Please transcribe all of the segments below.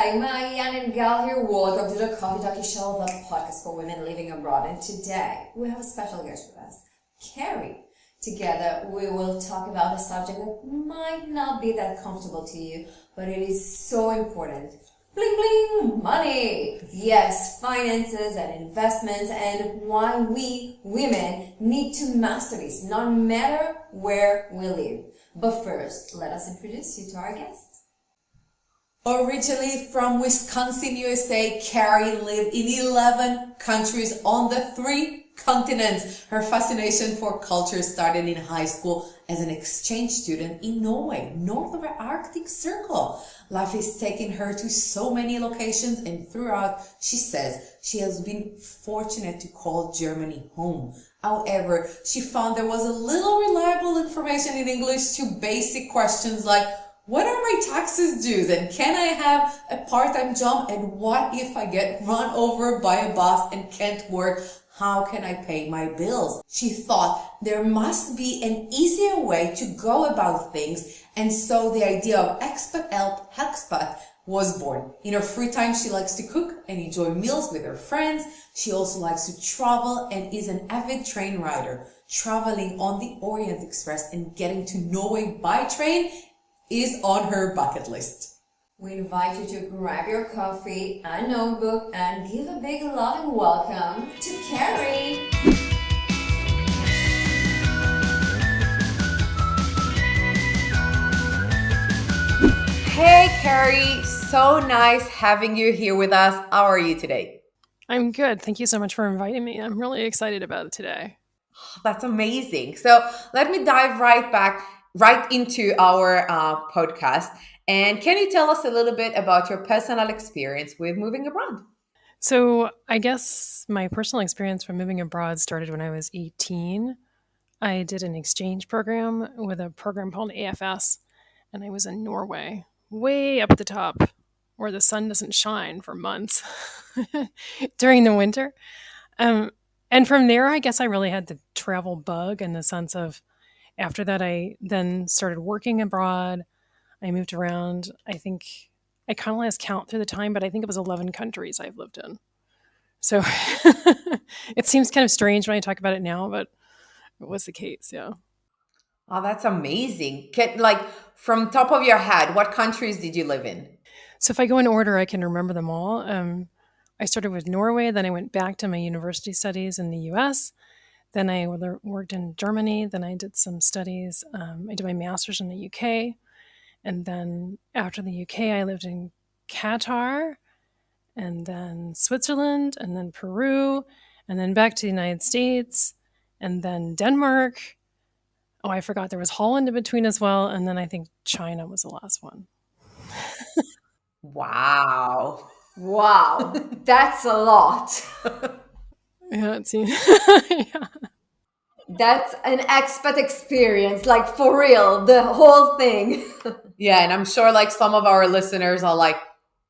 Hi, Marianne and Gal here. Welcome to the Coffee Talkie Show, the podcast for women living abroad. And today we have a special guest with us, Carrie. Together we will talk about a subject that might not be that comfortable to you, but it is so important. Bling bling, money. Yes, finances and investments, and why we women need to master this, no matter where we live. But first, let us introduce you to our guest. Originally from Wisconsin, USA, Carrie lived in 11 countries on the 3 continents. Her fascination for culture started in high school as an exchange student in Norway, north of the Arctic Circle. Life is taking her to so many locations, and throughout, she says she has been fortunate to call Germany home. However, she found there was a little reliable information in English to basic questions like, what are my taxes due? And can I have a part-time job? And what if I get run over by a bus and can't work? How can I pay my bills? She thought there must be an easier way to go about things. And so the idea of Expat Helps Expats was born. In her free time, she likes to cook and enjoy meals with her friends. She also likes to travel and is an avid train rider. Traveling on the Orient Express and getting to Norway by train is on her bucket list. We invite you to grab your coffee and notebook and give a big loving welcome to Carrie. Hey Carrie, so nice having you here with us. How are you today? I'm good. Thank you so much for inviting me. I'm really excited about it today. That's amazing. So let me dive right into our podcast. And can you tell us a little bit about your personal experience with moving abroad? So, I guess my personal experience from moving abroad started when I was 18. I did an exchange program with a program called AFS, and I was in Norway, way up at the top where the sun doesn't shine for months during the winter. And from there, I guess I really had the travel bug in the sense of after that, I then started working abroad. I moved around. I think I kind of lost count through the time, but I think it was 11 countries I've lived in. So it seems kind of strange when I talk about it now, but it was the case. Yeah. Oh, that's amazing. From top of your head, what countries did you live in? So if I go in order, I can remember them all. I started with Norway, then I went back to my university studies in the US. Then I worked in Germany. Then I did some studies. I did my master's in the UK. And then after the UK, I lived in Qatar, and then Switzerland, and then Peru, and then back to the United States, and then Denmark. Oh, I forgot there was Holland in between as well. And then I think China was the last one. Wow. Wow, that's a lot. Yeah, it seems. Yeah. That's an expat experience, like for real, the whole thing. Yeah, and I'm sure like some of our listeners are like,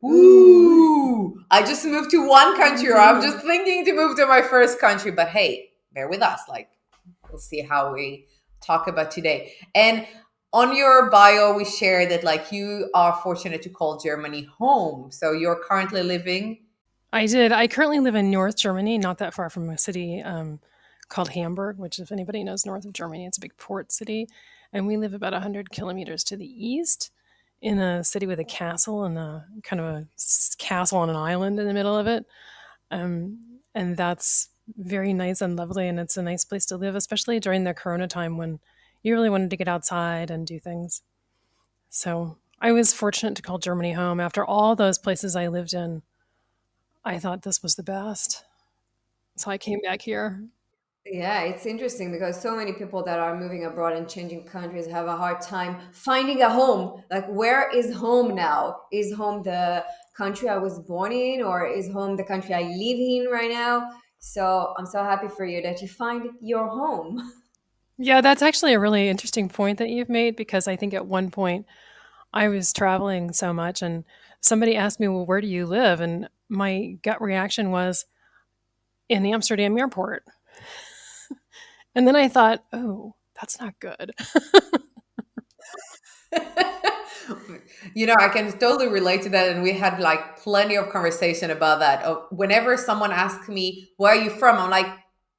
ooh, I just moved to one country, or I'm just thinking to move to my first country. But hey, bear with us. Like, we'll see how we talk about today. And on your bio, we share that like you are fortunate to call Germany home. So you're currently living. I did. I currently live in North Germany, not that far from a city called Hamburg, which if anybody knows north of Germany, it's a big port city. And we live about 100 kilometers to the east in a city with a castle and a kind of a castle on an island in the middle of it. And that's very nice and lovely. And it's a nice place to live, especially during the Corona time when you really wanted to get outside and do things. So I was fortunate to call Germany home. After all those places I lived in, I thought this was the best. So I came back here. Yeah, it's interesting because so many people that are moving abroad and changing countries have a hard time finding a home. Like, where is home now? Is home the country I was born in, or is home the country I live in right now? So I'm so happy for you that you find your home. Yeah, that's actually a really interesting point that you've made because I think at one point I was traveling so much and somebody asked me, well, where do you live? And my gut reaction was in the Amsterdam airport. And then I thought, oh, that's not good. I can totally relate to that. And we had like plenty of conversation about that. Whenever someone asks me, where are you from? I'm like,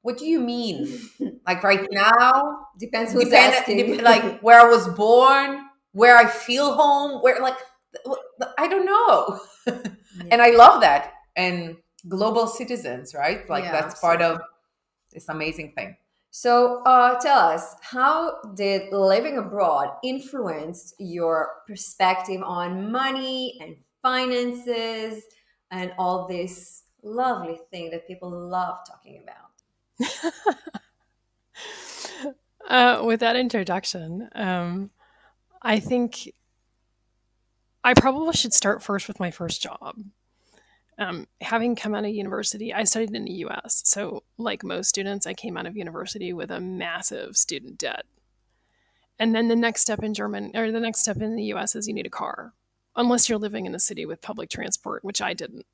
what do you mean? Like right now? Depends who's asking. Like where I was born, where I feel home, where like, I don't know. And I love that. And global citizens, right? Like Yeah, that's part of absolutely. this amazing thing. So, tell us, how did living abroad influence your perspective on money and finances and all this lovely thing that people love talking about? With that introduction, I think I probably should start first with my first job. Having come out of university, I studied in the US. So, like most students, I came out of university with a massive student debt. And then the next step in the next step in the US is you need a car, unless you're living in the city with public transport, which I didn't.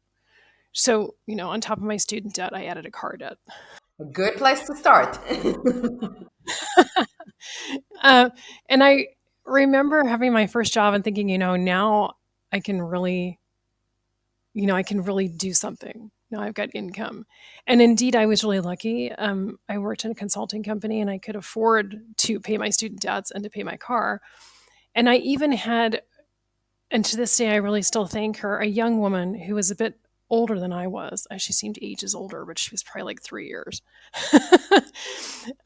So, on top of my student debt, I added a car debt. A good place to start. Uh, and I remember having my first job and thinking, now I can really, I can really do something. Now I've got income. And indeed, I was really lucky. I worked in a consulting company and I could afford to pay my student debts and to pay my car. And I even had, and to this day, I really still thank her, a young woman who was a bit older than I was. She seemed ages older, but she was probably like 3 years.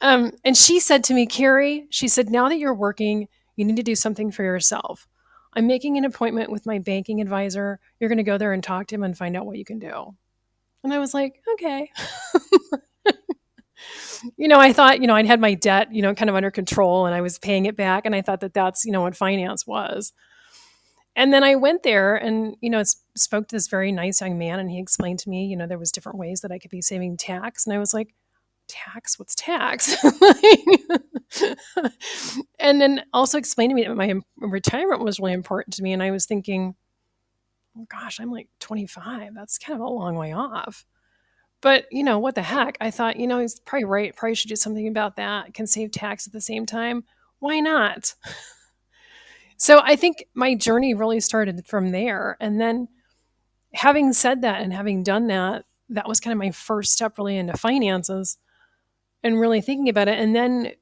And she said to me, Carrie, she said, now that you're working, you need to do something for yourself. I'm making an appointment with my banking advisor. You're going to go there and talk to him and find out what you can do. And I was like, okay. I thought, I'd had my debt, kind of under control and I was paying it back. And I thought that that's, what finance was. And then I went there and, spoke to this very nice young man and he explained to me, there was different ways that I could be saving tax. And I was like, tax? What's tax? And then also explained to me that my retirement was really important to me. And I was thinking, oh gosh, I'm like 25. That's kind of a long way off. But, what the heck? I thought, he's probably right. Probably should do something about that. Can save tax at the same time. Why not? So I think my journey really started from there. And then having said that and having done that, that was kind of my first step really into finances and really thinking about it. And then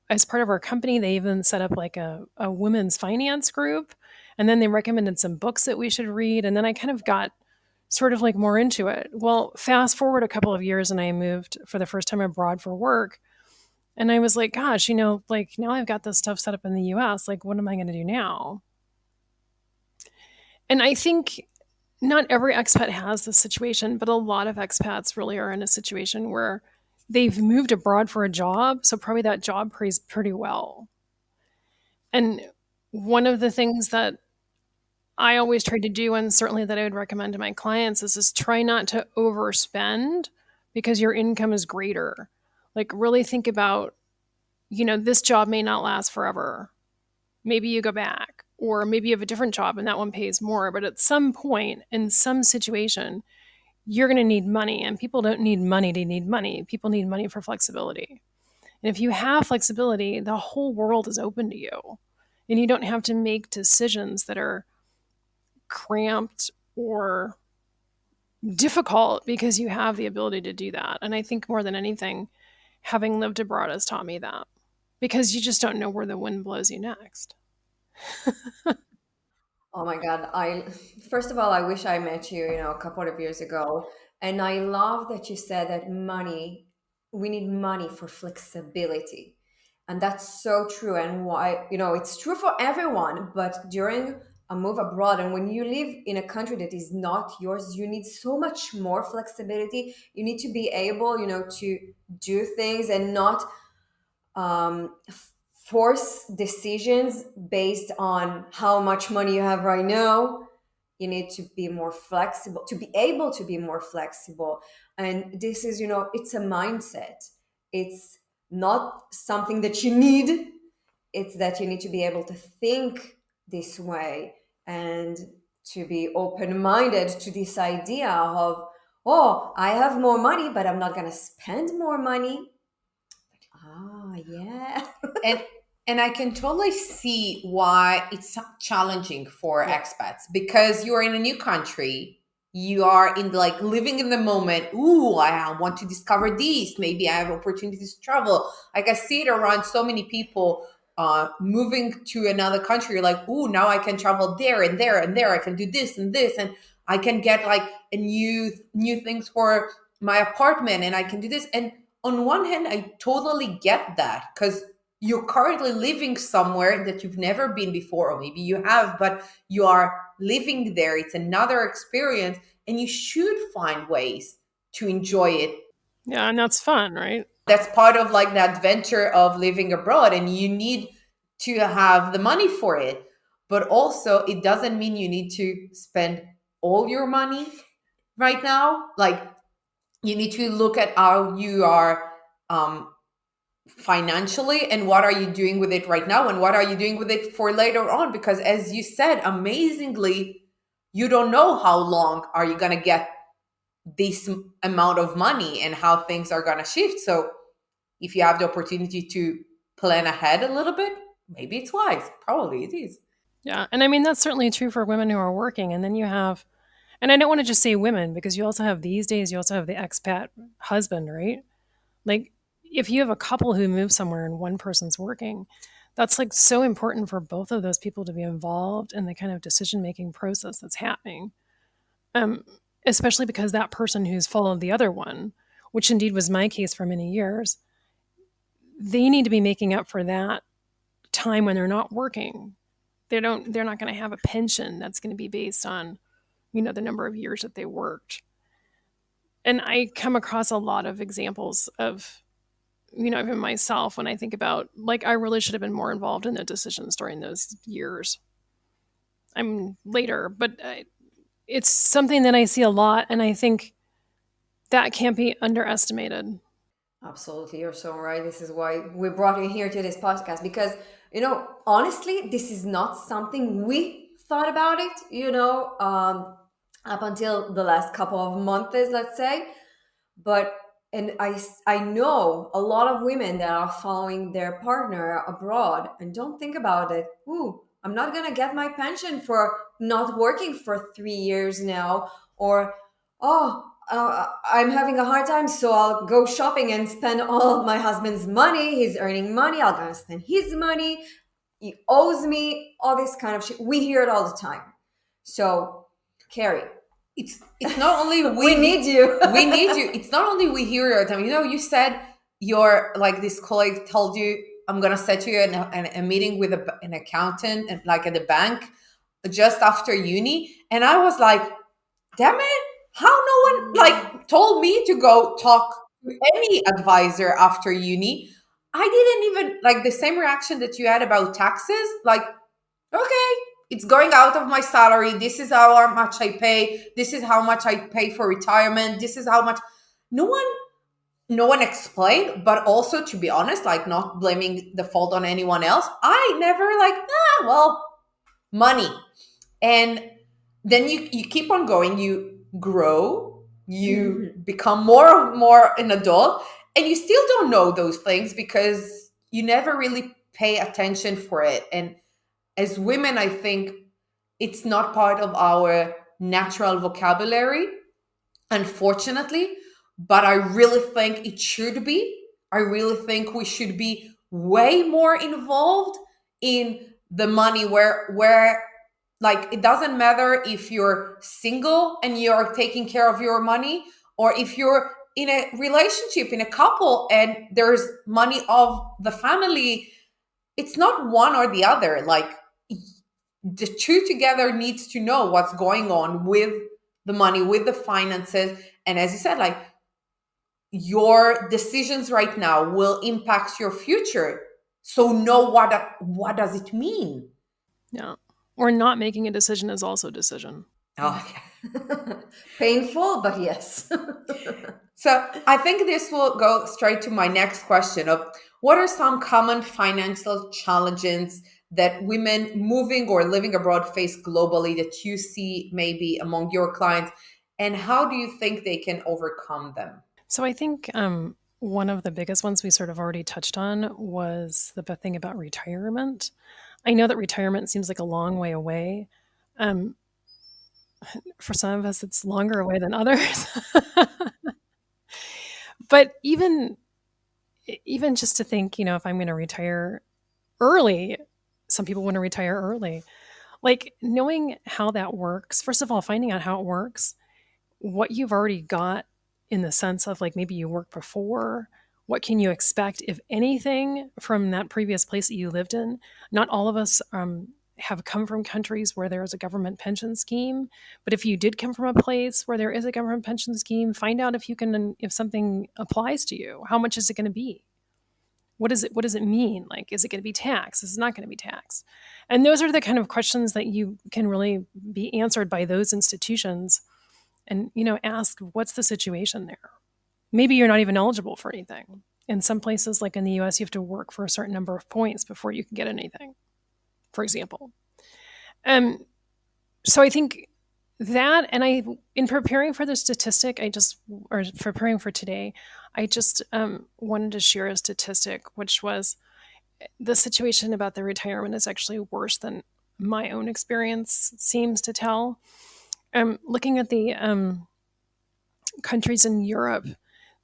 as part of our company, they even set up like a women's finance group. And then they recommended some books that we should read. And then I kind of got sort of like more into it. Well, fast forward a couple of years and I moved for the first time abroad for work. And I was like, gosh, like now I've got this stuff set up in the US. Like, what am I going to do now? And I think not every expat has this situation, but a lot of expats really are in a situation where they've moved abroad for a job. So probably that job pays pretty well. And one of the things that I always try to do, and certainly that I would recommend to my clients, is try not to overspend because your income is greater. Like, really think about, this job may not last forever. Maybe you go back, or maybe you have a different job and that one pays more. But at some point, in some situation, you're going to need money, and people don't need money to need money. People need money for flexibility. And if you have flexibility, the whole world is open to you, and you don't have to make decisions that are cramped or difficult because you have the ability to do that. And I think more than anything, having lived abroad has taught me that because you just don't know where the wind blows you next. Oh my God. I first of all, I wish I met you, a couple of years ago. And I love that you said that we need money for flexibility. And that's so true. And why, it's true for everyone, but during a move abroad and when you live in a country that is not yours, you need so much more flexibility. You need to be able, to do things and not force decisions based on how much money you have right now. You need to be more flexible, to be able to be more flexible. And this is, it's a mindset. It's not something that you need. It's that you need to be able to think this way and to be open-minded to this idea of, oh, I have more money, but I'm not going to spend more money. Ah, yeah. And And I can totally see why it's challenging for expats, because you're in a new country. You are in like living in the moment. Ooh, I want to discover this. Maybe I have opportunities to travel. Like I see it around so many people moving to another country. You're like, ooh, now I can travel there and there and there. I can do this and this, and I can get like a new things for my apartment, and I can do this. And on one hand, I totally get that, because you're currently living somewhere that you've never been before, or maybe you have, but you are living there. It's another experience, and you should find ways to enjoy it. Yeah, and that's fun, right? That's part of like the adventure of living abroad, and you need to have the money for it. But also, it doesn't mean you need to spend all your money right now. Like, you need to look at how you are financially, and what are you doing with it right now, and what are you doing with it for later on, because as you said, amazingly, you don't know how long are you going to get this amount of money and how things are going to shift. So if you have the opportunity to plan ahead a little bit, maybe it's wise. Probably it is. Yeah, and I mean that's certainly true for women who are working, and then you have, and I don't want to just say women, because you also have these days, you also have the expat husband, right? Like, if you have a couple who move somewhere and one person's working, that's like so important for both of those people to be involved in the kind of decision making process that's happening. Um, Especially because that person who's followed the other one, which indeed was my case for many years, they need to be making up for that time when they're not working. They're not going to have a pension that's going to be based on, the number of years that they worked. And I come across a lot of examples of, even myself, when I think about, like, I really should have been more involved in the decisions during those years. I'm later, but it's something that I see a lot, and I think that can't be underestimated. Absolutely, you're so right. This is why we brought you here to this podcast, because, honestly, this is not something we thought about it, up until the last couple of months, let's say. But, and I know a lot of women that are following their partner abroad and don't think about it. Ooh, I'm not going to get my pension for not working for 3 years now. Or, oh, I'm having a hard time, so I'll go shopping and spend all of my husband's money. He's earning money. I'm going to spend his money. He owes me, all this kind of shit. We hear it all the time. So, Carrie, it's not only we need you. We need you. It's not only we hear your time. You said your, like, this colleague told you, I'm gonna set you in a meeting with an accountant, and like at the bank just after uni, and I was like, damn it, how no one like told me to go talk to any advisor after uni. I didn't even like the same reaction that you had about taxes. Like, okay, it's going out of my salary. This is how much I pay. This is how much I pay for retirement. This is how much. No one explained. But also, to be honest, like, not blaming the fault on anyone else, I never like, well, money. And then you keep on going, you grow, you become more an adult, and you still don't know those things because you never really pay attention for it. And as women, I think it's not part of our natural vocabulary, unfortunately, but I really think it should be. I really think we should be way more involved in the money, where like, it doesn't matter if you're single and you're taking care of your money, or if you're in a relationship, in a couple, and there's money of the family. It's not one or the other. Like, the two together needs to know what's going on with the money, with the finances. And as you said, like, your decisions right now will impact your future. So know what does it mean? Yeah. Or not making a decision is also a decision. Oh, yeah. Painful, but yes. So I think this will go straight to my next question of, what are some common financial challenges that women moving or living abroad face globally that you see maybe among your clients, and how do you think they can overcome them? So I think one of the biggest ones we sort of already touched on was the thing about retirement. I know that retirement seems like a long way away. Um, for some of us, it's longer away than others. But even just to think, if I'm going to retire early, some people want to retire early. Like knowing how that works, first of all, finding out how it works, what you've already got in the sense of like maybe you worked before, what can you expect, if anything, from that previous place that you lived in. Not all of us have come from countries where there is a government pension scheme, but if you did come from a place where there is a government pension scheme, find out if something applies to you. How much is it going to be? What does it mean? Like, is it going to be taxed? Is it not going to be taxed? And those are the kind of questions that you can really be answered by those institutions. And ask, what's the situation there? Maybe you're not even eligible for anything. In some places, like in the US, you have to work for a certain number of points before you can get anything, for example. So I think that, and in preparing for the statistic, or preparing for today, I just wanted to share a statistic, which was the situation about the retirement is actually worse than my own experience seems to tell. Looking at the countries in Europe,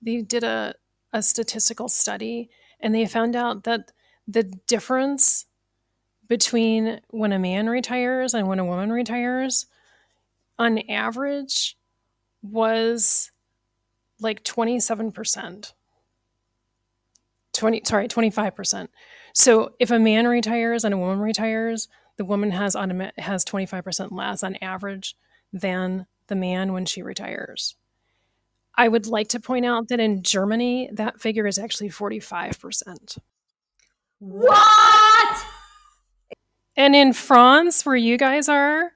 they did a statistical study, and they found out that the difference between when a man retires and when a woman retires, on average, was like 27%. 25%. So if a man retires and a woman retires, the woman has 25% less on average than the man when she retires. I would like to point out that in Germany, that figure is actually 45%. What? And in France, where you guys are,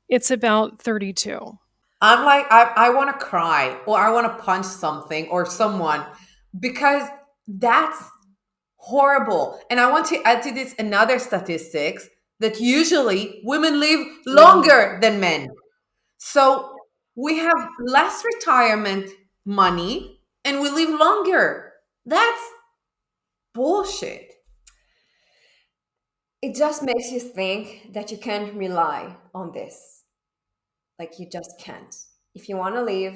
it's about 32. I'm like, I want to cry, or I want to punch something or someone, because that's horrible. And I want to add to this another statistics that usually women live longer than men. So we have less retirement money and we live longer. That's bullshit. It just makes you think that you can't rely on this. Like, you just can't. If you want to live,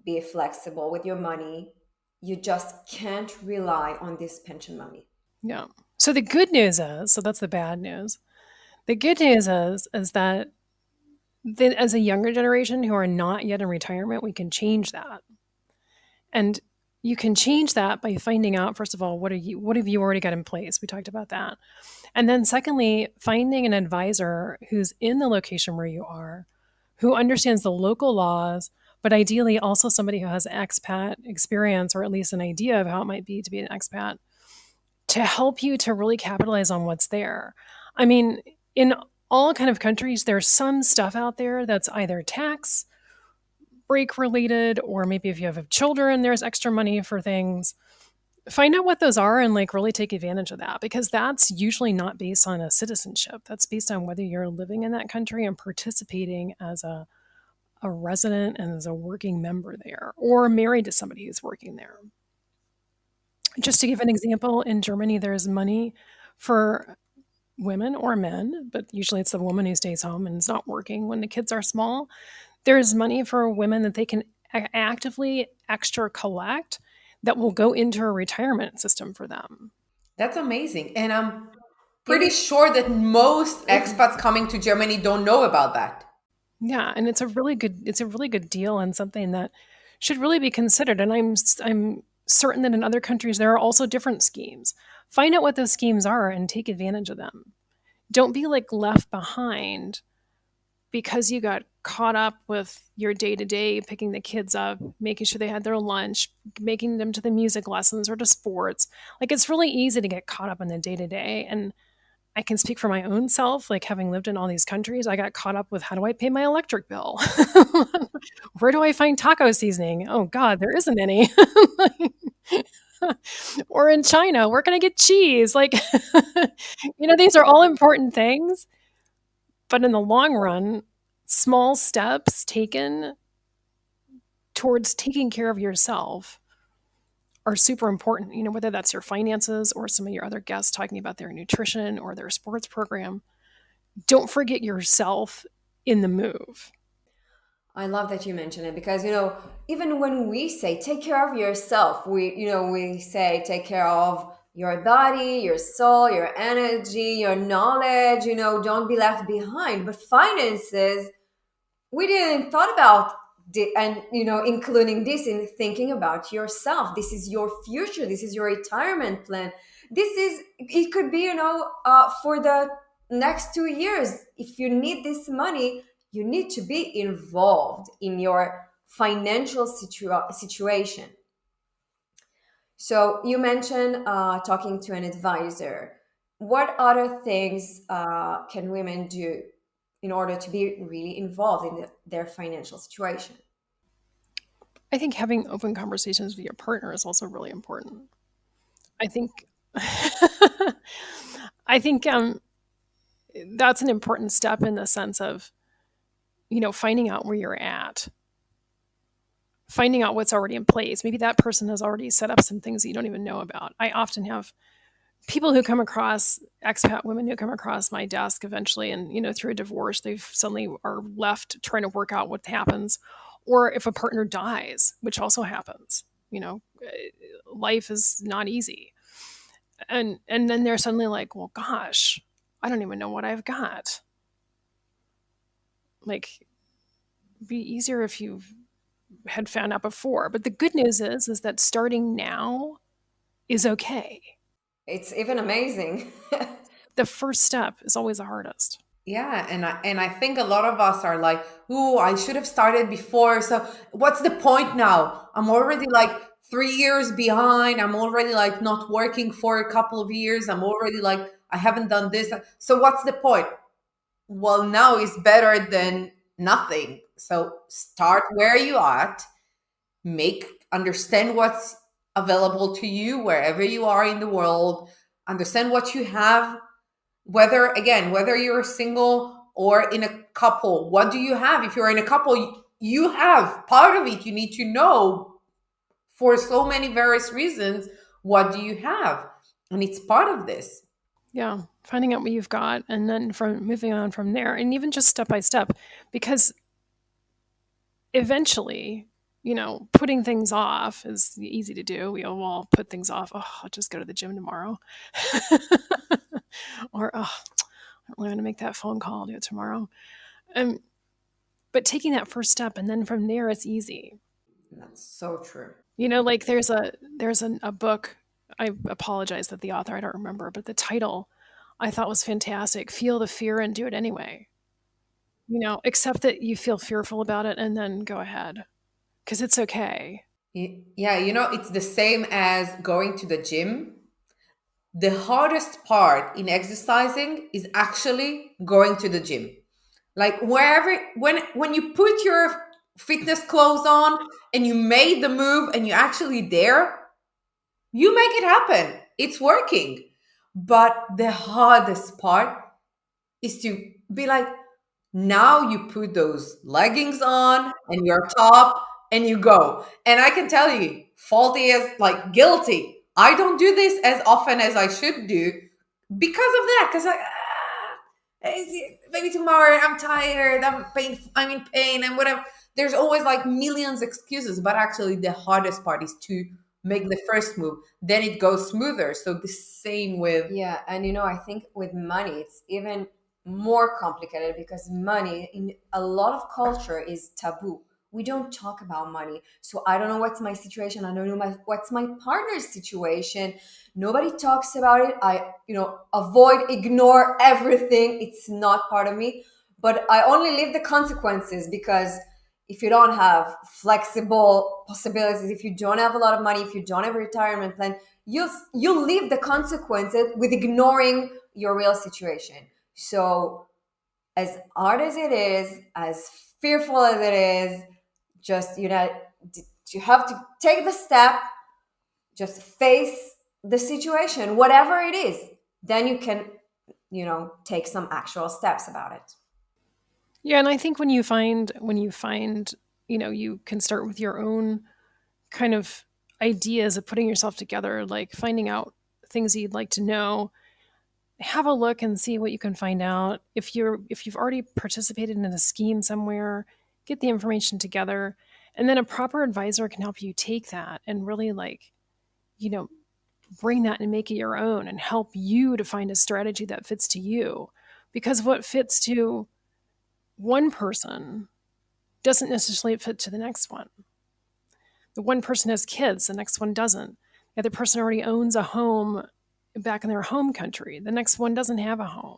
be flexible with your money. You just can't rely on this pension money. Yeah. So the good news is, so that's the bad news. The good news is that as a younger generation who are not yet in retirement, we can change that. And you can change that by finding out, first of all, what have you already got in place? We talked about that. And then secondly, finding an advisor who's in the location where you are, who understands the local laws, but ideally also somebody who has expat experience, or at least an idea of how it might be to be an expat, to help you to really capitalize on what's there. I mean, in all kind of countries, there's some stuff out there that's either tax break related, or maybe if you have children, there's extra money for things. Find out what those are and like really take advantage of that, because that's usually not based on a citizenship. That's based on whether you're living in that country and participating as a resident and as a working member there, or married to somebody who's working there. Just to give an example, in Germany, there's money for women or men, but usually it's the woman who stays home and is not working when the kids are small. There's money for women that they can actively extra collect that will go into a retirement system for them. That's amazing. And I'm pretty sure that most expats coming to Germany don't know about that. Yeah, and it's a really good deal, and something that should really be considered. And I'm certain that in other countries there are also different schemes. Find out what those schemes are and take advantage of them. Don't be like left behind because you got caught up with your day-to-day, picking the kids up, making sure they had their lunch, making them to the music lessons or to sports. Like, it's really easy to get caught up in the day-to-day. And I can speak for my own self, like having lived in all these countries, I got caught up with, how do I pay my electric bill? Where do I find taco seasoning? Oh God, there isn't any. Or in China, where can I get cheese? Like, these are all important things. But in the long run, small steps taken towards taking care of yourself are super important, whether that's your finances or some of your other guests talking about their nutrition or their sports program. Don't forget yourself in the move. I love that you mention it because, even when we say take care of yourself, we say take care of your body, your soul, your energy, your knowledge, don't be left behind. But finances, we didn't thought about and including this in thinking about yourself. This is your future. This is your retirement plan. It could be for the next 2 years. If you need this money, you need to be involved in your financial situation. So you mentioned talking to an advisor. What other things can women do in order to be really involved in their financial situation? I think having open conversations with your partner is also really important. I think I think that's an important step in the sense of, finding out where you're at, finding out what's already in place. Maybe that person has already set up some things that you don't even know about. I often have people who come across expat women who come across my desk eventually, and through a divorce, they suddenly are left trying to work out what happens, or if a partner dies, which also happens. Life is not easy, and then they're suddenly like, well, gosh, I don't even know what I've got. Like, be easier if you had found out before. But the good news is that starting now is okay. It's even amazing. The first step is always the hardest. Yeah, and I think a lot of us are like, "Ooh, I should have started before. So what's the point now? I'm already like 3 years behind. I'm already like not working for a couple of years. I'm already like I haven't done this. So what's the point?" Well, now is better than nothing. So start where you at, understand what's available to you wherever you are in the world, understand what you have, whether you're single or in a couple. What do you have? If you're in a couple, you have part of it. You need to know for so many various reasons, what do you have? And it's part of this. Yeah, finding out what you've got and then from moving on from there, and even just step by step, because eventually, putting things off is easy to do. We all put things off. Oh, I'll just go to the gym tomorrow. Or, oh, I don't want to make that phone call. I'll do it tomorrow. But taking that first step and then from there, it's easy. That's so true. Like there's a book. I apologize that the author, I don't remember, but the title I thought was fantastic. Feel the fear and do it anyway. Accept that you feel fearful about it and then go ahead because it's okay. Yeah, it's the same as going to the gym. The hardest part in exercising is actually going to the gym. Like wherever, when you put your fitness clothes on and you made the move and you're actually there, you make it happen. It's working. But the hardest part is to be like, now you put those leggings on and your top and you go. And I can tell you, faulty as like guilty. I don't do this as often as I should do because of that. Because maybe tomorrow I'm tired, I'm in pain, and whatever. There's always like millions excuses, but actually the hardest part is to make the first move. Then it goes smoother. So the same with Yeah, and I think with money, it's even more complicated because money in a lot of culture is taboo. We don't talk about money. So I don't know what's my situation. I don't know what's my partner's situation. Nobody talks about it. Ignore everything. It's not part of me. But I only live the consequences because if you don't have flexible possibilities, if you don't have a lot of money, if you don't have a retirement plan, you'll live the consequences with ignoring your real situation. So as hard as it is, as fearful as it is, just you have to take the step, just face the situation, whatever it is. Then you can, take some actual steps about it. Yeah, and I think when you find, you can start with your own kind of ideas of putting yourself together, like finding out things you'd like to know. Have a look and see what you can find out. If you've already participated in a scheme somewhere, get the information together, and then a proper advisor can help you take that and really, like, you know, bring that and make it your own and help you to find a strategy that fits to you. Because what fits to one person doesn't necessarily fit to the next one. The one person has kids, the next one doesn't. The other person already owns a home back in their home country. The next one doesn't have a home.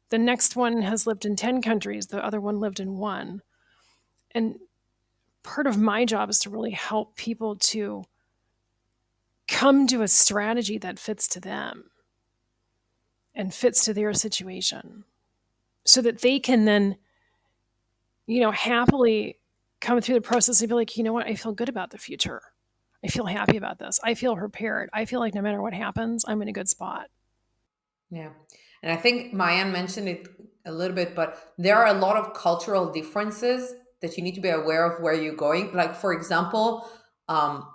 The next one has lived in 10 countries. The other one lived in one. And part of my job is to really help people to come to a strategy that fits to them and fits to their situation so that they can then, happily come through the process and be like, you know what, I feel good about the future. I feel happy about this. I feel prepared. I feel like no matter what happens, I'm in a good spot. Yeah. And I think Mayan mentioned it a little bit, but there are a lot of cultural differences that you need to be aware of where you're going. Like, for example,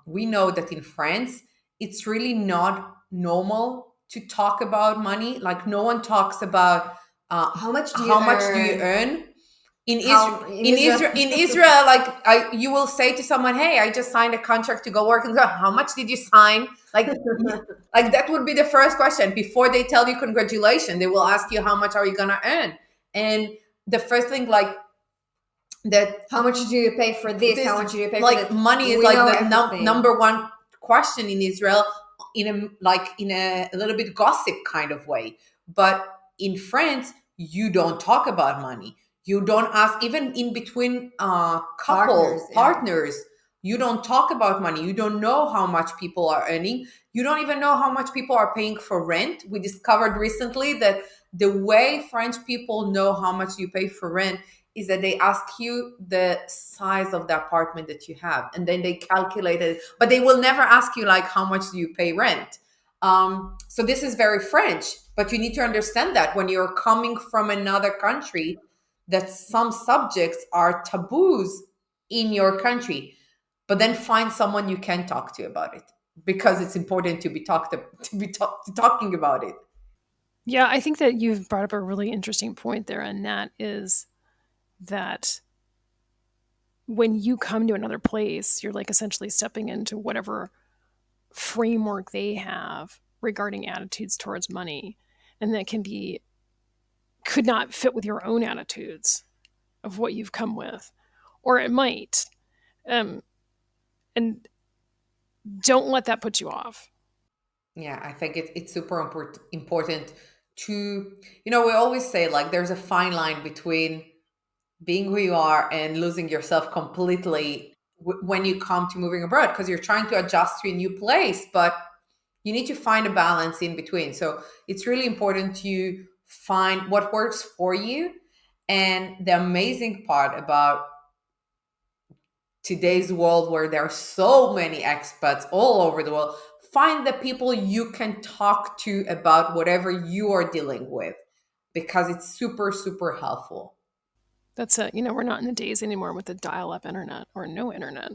we know that in France, it's really not normal to talk about money. Like, no one talks about How much do you earn. In Israel, you will say to someone, "Hey, I just signed a contract to go work." And go, "How much did you sign?" Like, like that would be the first question before they tell you congratulations. They will ask you, "How much are you gonna earn?" And the first thing, like that, how much do you pay for this? How much do you pay for like this? money is We like know the everything. number one question in Israel, in a little bit gossip kind of way. But in France, you don't talk about money. You don't ask, even in between partners. You don't talk about money. You don't know how much people are earning. You don't even know how much people are paying for rent. We discovered recently that the way French people know how much you pay for rent is that they ask you the size of the apartment that you have, and then they calculate it, but they will never ask you like, how much do you pay rent? So this is very French, but you need to understand that when you're coming from another country, that some subjects are taboos in your country, but then find someone you can talk to about it, because it's important to be talking about it. Yeah, I think that you've brought up a really interesting point there, and that is that when you come to another place, you're like essentially stepping into whatever framework they have regarding attitudes towards money. And that could not fit with your own attitudes of what you've come with, or it might. And don't let that put you off. Yeah, I think it's super important to, we always say like there's a fine line between being who you are and losing yourself completely when you come to moving abroad, because you're trying to adjust to a new place, but you need to find a balance in between. So it's really important to find what works for you. And the amazing part about today's world, where there are so many expats all over the world, find the people you can talk to about whatever you are dealing with, because it's super, super helpful. That's it. We're not in the days anymore with the dial-up internet or no internet.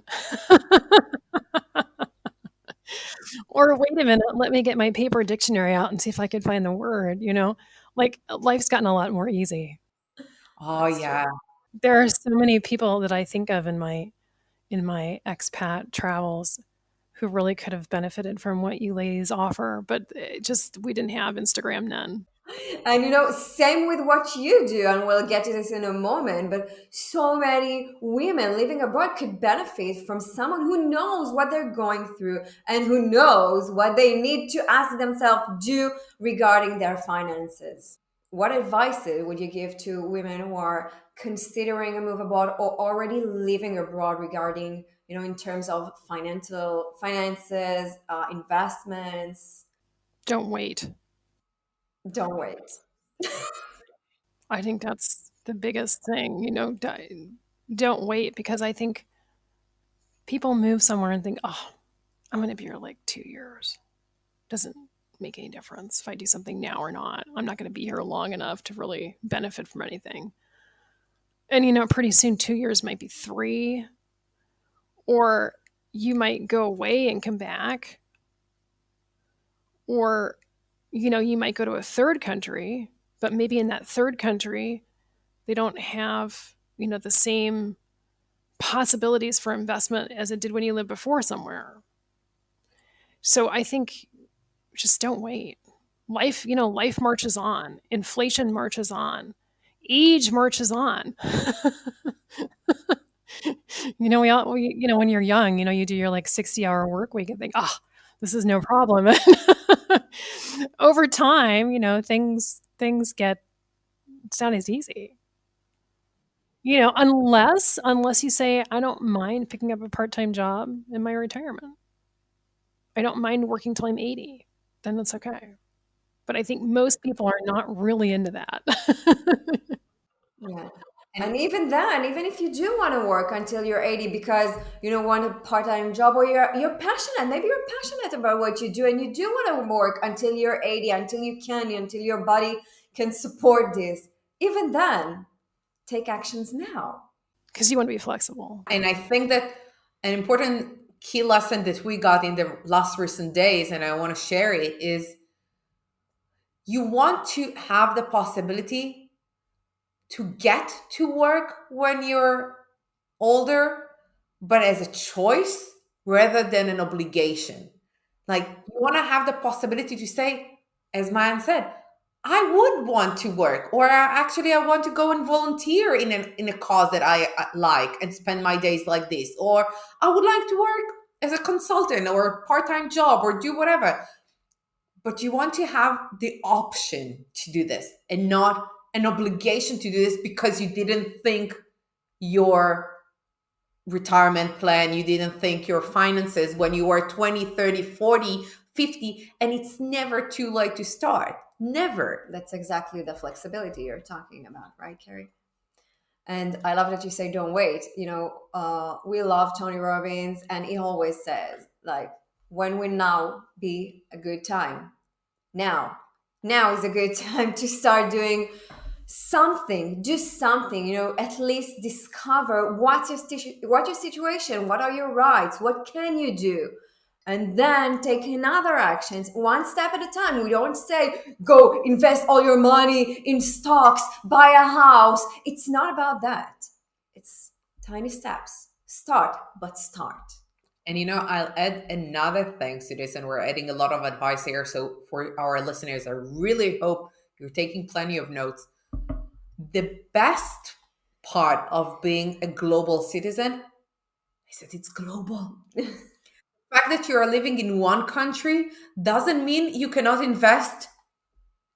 Or wait a minute, let me get my paper dictionary out and see if I can find the word, Like, life's gotten a lot more easy. Oh, yeah. There are so many people that I think of in my expat travels who really could have benefited from what you ladies offer, but we didn't have Instagram then. And same with what you do, and we'll get to this in a moment, but so many women living abroad could benefit from someone who knows what they're going through and who knows what they need to ask themselves do regarding their finances. What advices would you give to women who are considering a move abroad or already living abroad regarding, in terms of finances, investments? Don't wait. Don't wait. I think that's the biggest thing, don't wait, because I think people move somewhere and think, oh, I'm going to be here like 2 years. Doesn't make any difference if I do something now or not. I'm not going to be here long enough to really benefit from anything. And, pretty soon 2 years might be 3. Or you might go away and come back, or you might go to a third country, but maybe in that third country they don't have the same possibilities for investment as it did when you lived before somewhere. So I think just don't wait. Life marches on. Inflation marches on. Age marches on. When you're young, you do your like 60-hour work week and think, this is no problem. Over time, things get, it's not as easy. Unless you say, I don't mind picking up a part-time job in my retirement. I don't mind working till I'm 80. Then that's okay. But I think most people are not really into that. Yeah. And even then, even if you do want to work until you're 80 because you don't want a part-time job, or you're passionate, maybe you're passionate about what you do and you do want to work until you're 80, until your body can support this. Even then, take actions now. Because you want to be flexible. And I think that an important key lesson that we got in the last recent days, and I want to share it, is you want to have the possibility to get to work when you're older, but as a choice rather than an obligation. Like, you want to have the possibility to say, as Mayan said, I would want to work, or actually I want to go and volunteer in a cause that I like and spend my days like this, or I would like to work as a consultant or a part-time job or do whatever. But you want to have the option to do this and not an obligation to do this because you didn't think your retirement plan, you didn't think your finances when you were 20, 30, 40, 50, and it's never too late to start. Never. That's exactly the flexibility you're talking about, right, Carrie? And I love that you say, don't wait. We love Tony Robbins, and he always says, like, when will now be a good time? Now is a good time to start doing something. Do something, at least discover what's your situation, what are your rights, what can you do, and then take another actions one step at a time. We don't say go invest all your money in stocks, buy a house. It's not about that. It's tiny steps. Start. And I'll add another thing to this, and we're adding a lot of advice here. So for our listeners, I really hope you're taking plenty of notes. The best part of being a global citizen is that it's global. The fact that you are living in one country doesn't mean you cannot invest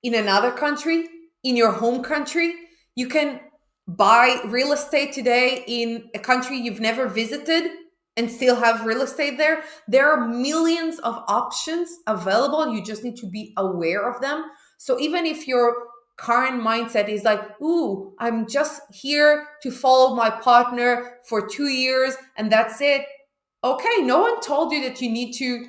in another country, in your home country. You can buy real estate today in a country you've never visited and still have real estate there. There are millions of options available. You just need to be aware of them. So even if your current mindset is like, ooh, I'm just here to follow my partner for 2 years and that's it. Okay, no one told you that you need to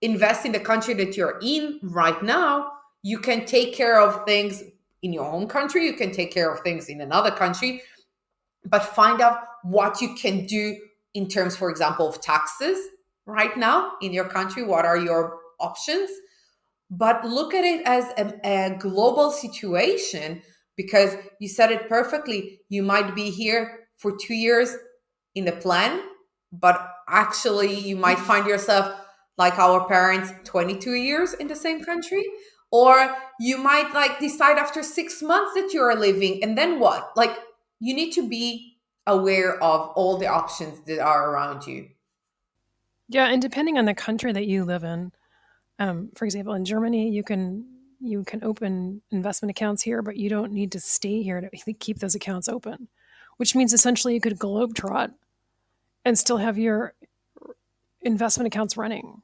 invest in the country that you're in right now. You can take care of things in your home country. You can take care of things in another country, but find out what you can do in terms, for example, of taxes right now in your country. What are your options? But look at it as a global situation, because you said it perfectly. You might be here for 2 years in the plan, but actually you might find yourself like our parents, 22 years in the same country. Or you might decide after 6 months that you are leaving, and then what? You need to be aware of all the options that are around you. Yeah, and depending on the country that you live in, for example, in Germany, you can open investment accounts here, but you don't need to stay here to keep those accounts open, which means essentially you could globetrot and still have your investment accounts running,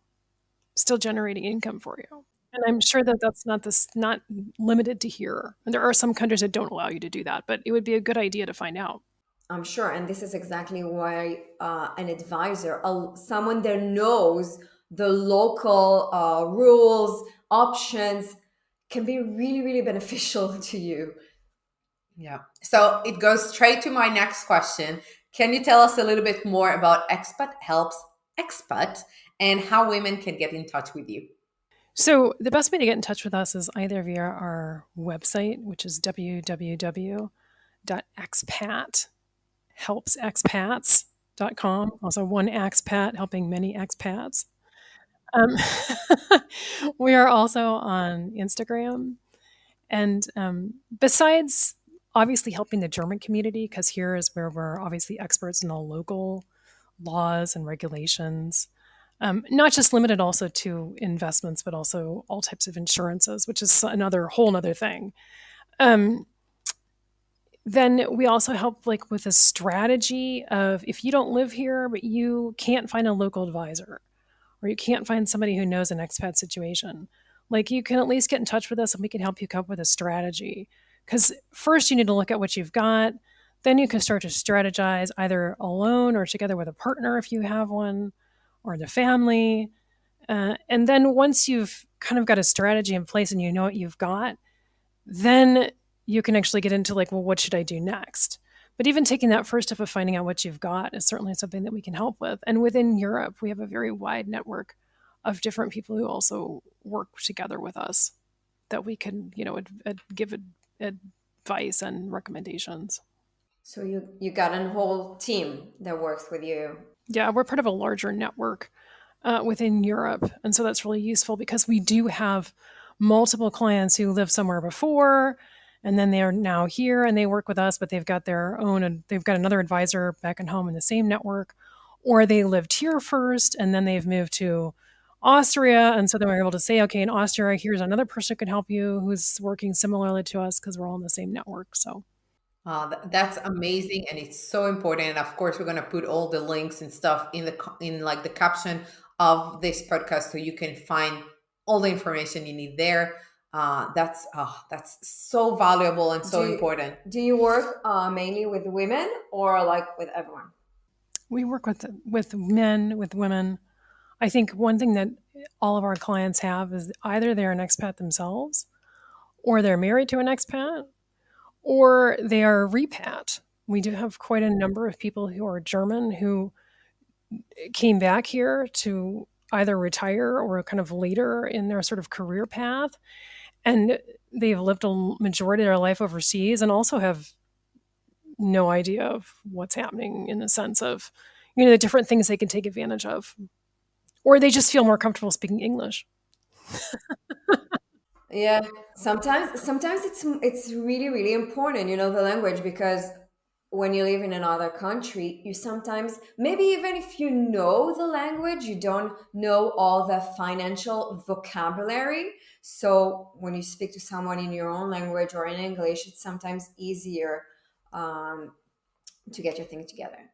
still generating income for you. And I'm sure that that's not limited to here. And there are some countries that don't allow you to do that, but it would be a good idea to find out. I'm sure. And this is exactly why an advisor, someone that knows the local rules, options, can be really, really beneficial to you. Yeah. So it goes straight to my next question. Can you tell us a little bit more about Expat Helps Expat, and how women can get in touch with you. So the best way to get in touch with us is either via our website, which is www.expathelpsexpats.com. Also one expat helping many expats. Um, we are also on Instagram. And besides obviously helping the German community, because here is where we're obviously experts in all local laws and regulations, not just limited also to investments, but also all types of insurances, which is another whole other thing. Um, then we also help like with a strategy of if you don't live here, but you can't find a local advisor or you can't find somebody who knows an expat situation, like you can at least get in touch with us and we can help you come up with a strategy. Because first you need to look at what you've got, then you can start to strategize either alone or together with a partner if you have one, or the family. And then once you've kind of got a strategy in place and you know what you've got, then you can actually get into like, well, what should I do next? But even taking that first step of finding out what you've got is certainly something that we can help with. And within Europe, we have a very wide network of different people who also work together with us that we can, give advice and recommendations. So you got a whole team that works with you. Yeah, we're part of a larger network within Europe. And so that's really useful because we do have multiple clients who lived somewhere before and then they are now here and they work with us, but they've got their own and they've got another advisor back at home in the same network, or they lived here first and then they've moved to Austria. And so then we're able to say, okay, in Austria, here's another person who can help you who's working similarly to us because we're all in the same network. So That's amazing, and it's so important. And of course, we're gonna put all the links and stuff in like the caption of this podcast, so you can find all the information you need there. That's so valuable and so important. Do you work mainly with women or like with everyone? we work with men, with women. I think one thing that all of our clients have is either they're an expat themselves, or they're married to an expat, or they are repat. We do have quite a number of people who are German who came back here to either retire or kind of later in their sort of career path. And they've lived a majority of their life overseas and also have no idea of what's happening in the sense of, the different things they can take advantage of. Or they just feel more comfortable speaking English. Yeah, sometimes it's really really important, the language, because when you live in another country, you sometimes, maybe even if you know the language, you don't know all the financial vocabulary. So when you speak to someone in your own language or in English, it's sometimes easier to get your thing together.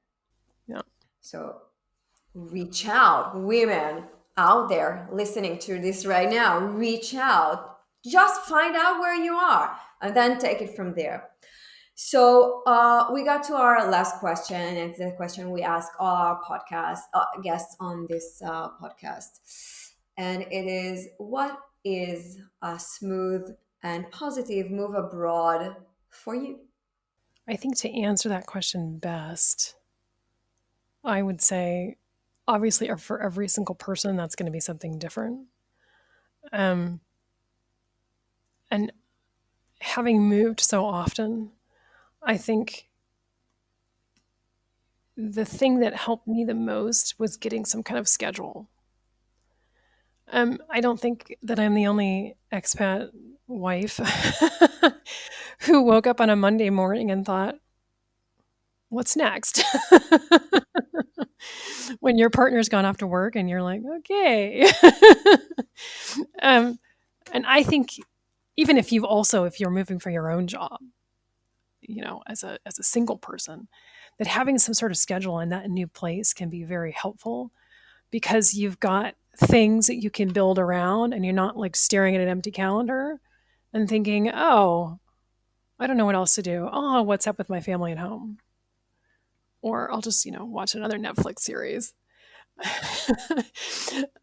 Yeah. So reach out, women out there listening to this right now, reach out. Just find out where you are and then take it from there. So we got to our last question. It's the question we ask all our podcast guests on this podcast. And it is, what is a smooth and positive move abroad for you? I think to answer that question best, I would say, obviously, for every single person, that's going to be something different. And having moved so often, I think the thing that helped me the most was getting some kind of schedule. I don't think that I'm the only expat wife who woke up on a Monday morning and thought, what's next? When your partner's gone off to work and you're like, okay. And I think even if you're moving for your own job, as a single person, that having some sort of schedule in that new place can be very helpful because you've got things that you can build around and you're not like staring at an empty calendar and thinking, oh, I don't know what else to do. Oh, what's up with my family at home? Or I'll just, watch another Netflix series.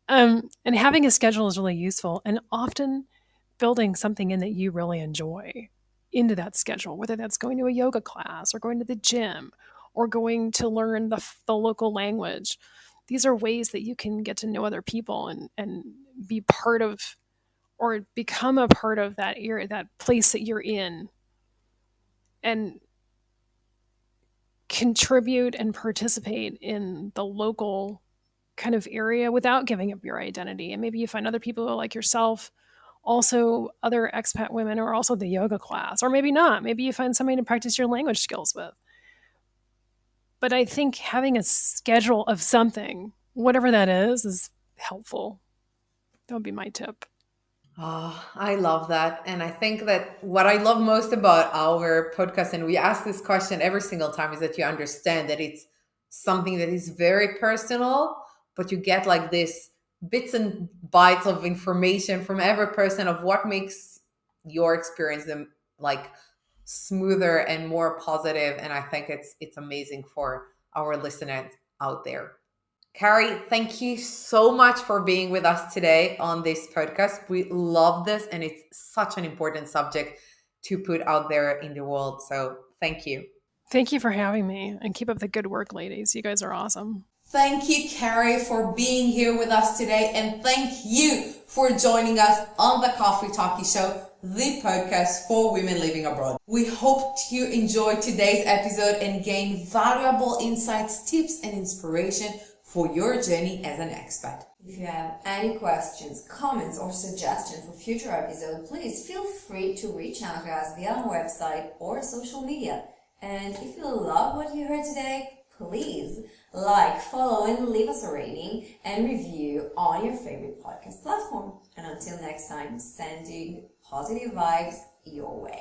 And having a schedule is really useful, and often building something in that you really enjoy into that schedule, whether that's going to a yoga class or going to the gym or going to learn the local language. these are ways that you can get to know other people and be part of or become a part of that area, that place that you're in, and contribute and participate in the local kind of area without giving up your identity. And maybe you find other people like yourself, also other expat women, or also the yoga class, or maybe not. Maybe you find somebody to practice your language skills with. But I think having a schedule of something, whatever that is helpful. That would be my tip. Oh, I love that. And I think that what I love most about our podcast, and we ask this question every single time, is that you understand that it's something that is very personal, but you get like this bits and bytes of information from every person of what makes your experience them like smoother and more positive. And I think it's amazing for our listeners out there. Carrie, thank you so much for being with us today on this podcast. We love this, and it's such an important subject to put out there in the world. So thank you. Thank you for having me, and keep up the good work, ladies. You guys are awesome. Thank you, Carrie, for being here with us today. And thank you for joining us on the Coffee Talkie Show, the podcast for women living abroad. We hope you enjoyed today's episode and gained valuable insights, tips, and inspiration for your journey as an expat. If you have any questions, comments, or suggestions for future episodes, please feel free to reach out to us via our website or social media. And if you love what you heard today, please like, follow, and leave us a rating and review on your favorite podcast platform. And until next time, sending positive vibes your way.